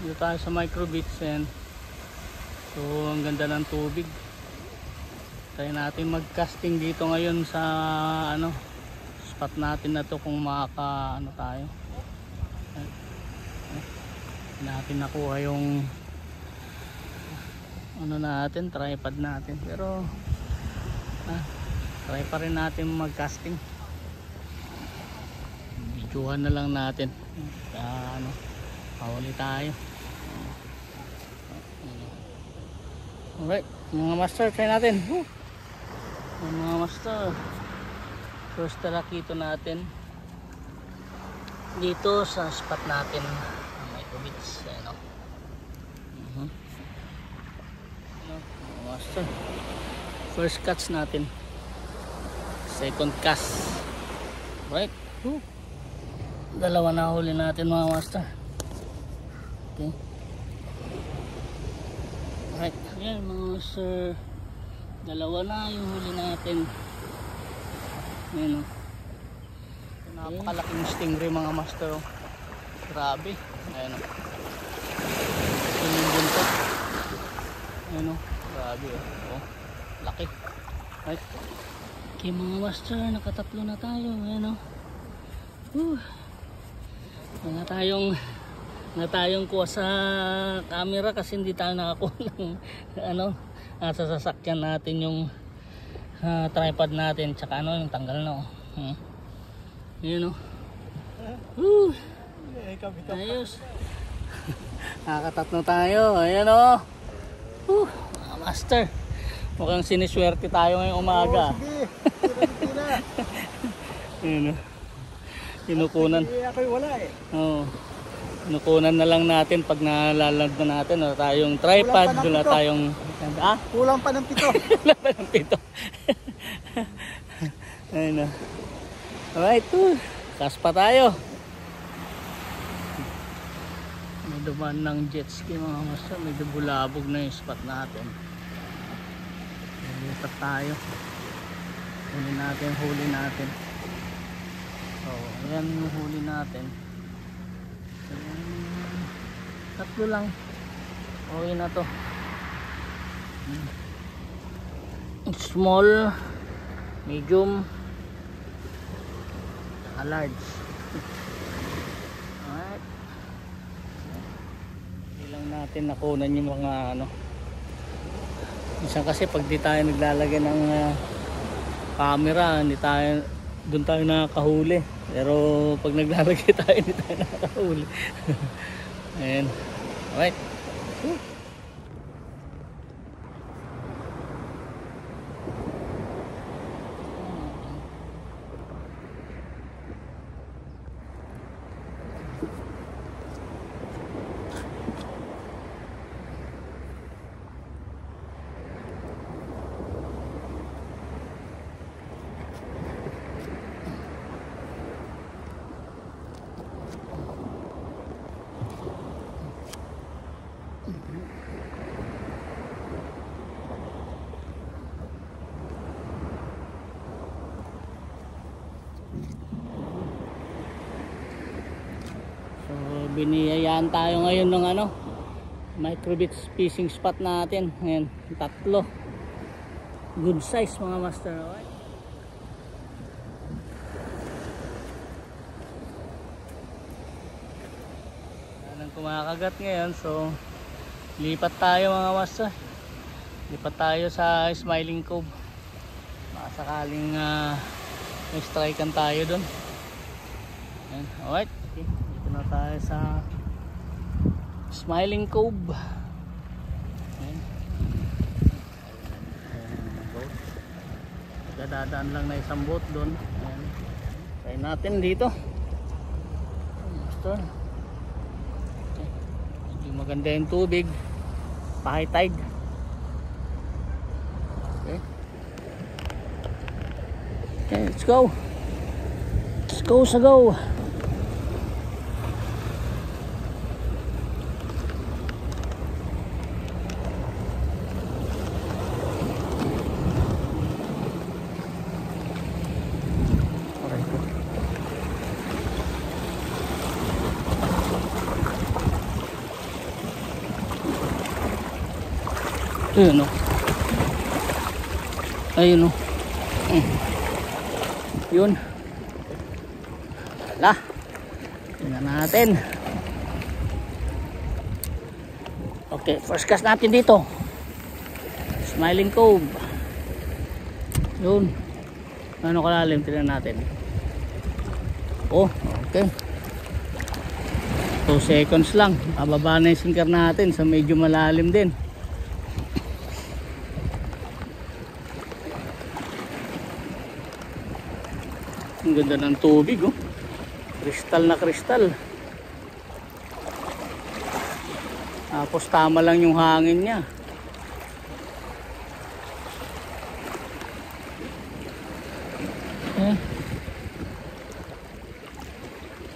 Dito tayo sa micro beach and so ang ganda ng tubig. Tayo natin mag casting dito ngayon sa ano spot natin na to kung makaka ano tayo. Natin nakuha yung ano natin, tripod natin, pero try pa rin natin mag casting. Videohan na lang natin ano mahuli tayo. Alright mga master, try natin. Mga master, first talakito natin dito sa spot natin micro beach. Ano? Mga master, first catch natin, second cast. Right, dalawa na huli natin mga master. Okay, right, yan mga master, dalawa na yung huli natin. Ayan o, napakalaking stingray mga master. Grabe, ayan o, yung buntot. Ayan o, grabe o, laki. Right, okay mga master, nakatatlo na tayo. Ayan o, wala tayong kuha sa camera kasi hindi tayo nakakuha ng ano, sa sasakyan natin yung tripod natin, tsaka ano yung tanggal na yun o. Ayos. Nakatatlo tayo. Ayan o, master, mukhang siniswerte tayo ngayong umaga. Ayan o, kinukunan. Ako'y wala eh. Oo. Kinukunan na lang natin pag nalalag na natin. Wala tayong tripod, wala tayong kulang pa ng 7. Kulang pa ng 7. Ayun na. Alright, kas pa tayo. May dumaan ng jet ski mga master. Medyo bulabog na yung spot natin. Lipat tayo. Huli natin. So, ayan yung huli natin. Tatlo lang. Okay na to. Small, medium, large. Alright. Hindi lang natin nakunan yung mga ano. Minsan kasi pag di tayo naglalagay ng camera, hindi tayo, doon tayo nakakahuli. Pero pag naglalagay tayo, hindi tayo nakakahuli. Ayan. Alright. Biniyayaan tayo ngayon ng ano micro beach fishing spot natin. Ayan, tatlo, good size mga master. Alright. Anong kumakagat ngayon, so lipat tayo mga master. Lipat tayo sa Smiling Cove. Sakaling may strikean tayo dun. Ayan. Alright, okay. Na tayo sa Smiling Cove. Dadaan lang na isang boat doon. Try natin dito. Master. Okay. Maganda yung tubig. Pa-high tide. Okay. Okay, let's go. Let's go sa go. Ayun o. Ayun o. Yun. Wala. Tingnan natin. Okay, first cast natin dito. Smiling Cove. Yun. Ano kalalim? Tingnan natin. Oh, okay. 2 seconds lang. Bababa na yung sinker natin sa medyo malalim din. Ang ganda ng tubig, oh. Kristal na kristal. Tapos tama lang yung hangin niya.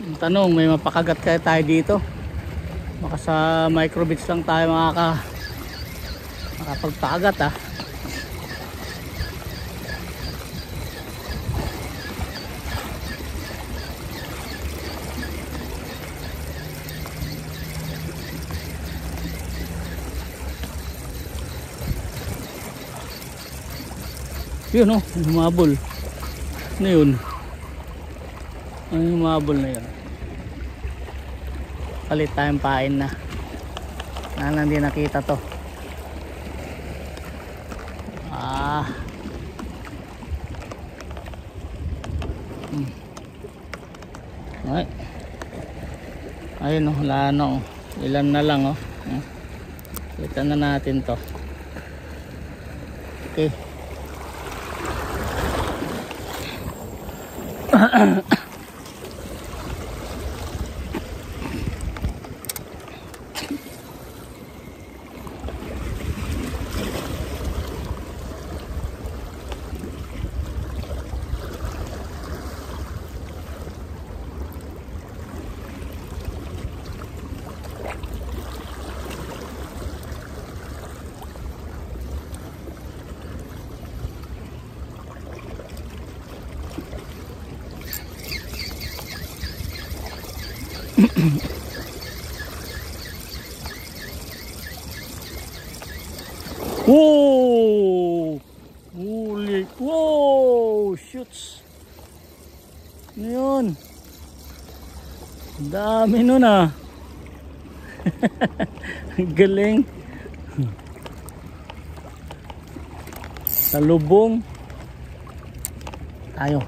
Ang tanong, may mapakagat kaya tayo dito? Baka sa microbits lang tayo makapagpakagat, ah. Yun, oh, humabol. Ano yun? Ano yung humabol na yun? Palit tayong pain na. Hindi nakita to. Ay. Ayun, oh, wala na, oh. Ilan na lang, oh. Kita na natin to. Okay. Whoa! Holy! Whoa! Shoots! Ano yun? Dami nun, ah. Galing. Salubong. Tayo.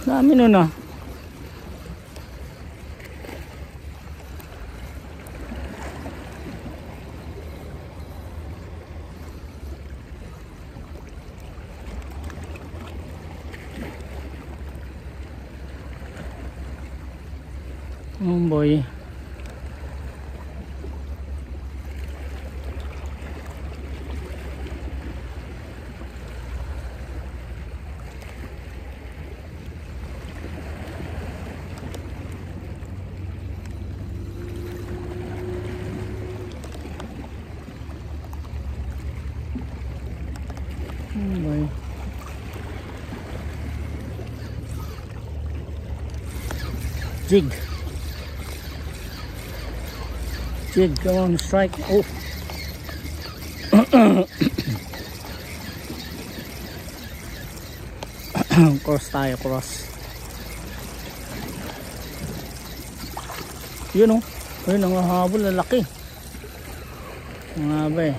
Dami nun, ah. Oh boy. Oh boy. Jig. Jig, come on, strike. Oh. Cross tayo, cross. Yun, oh. Ayun, ang habol, lalaki. Ang haba, eh.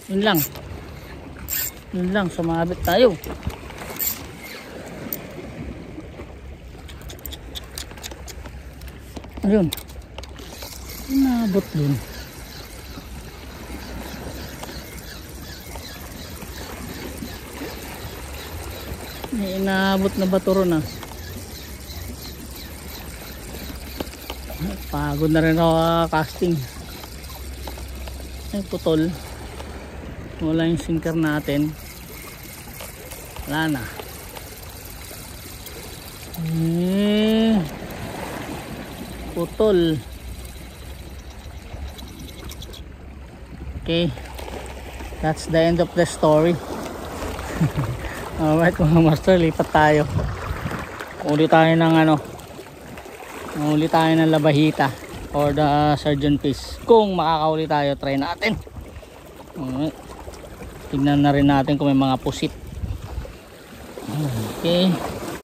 Yun lang. Yun lang, sumabit tayo. Ayun. Nabot dun. May inabot na bato ron, ah. Pagod na rin ako casting. Ay, putol. Wala yung sinker natin. Wala na. Putol. Okay. That's the end of the story. Alright mga master, lipat tayo. Uli tayo ng uli tayo ng labahita or the surgeon fish. Kung makakauli tayo, try natin. Alright. Tignan na rin natin kung may mga pusit. Okay.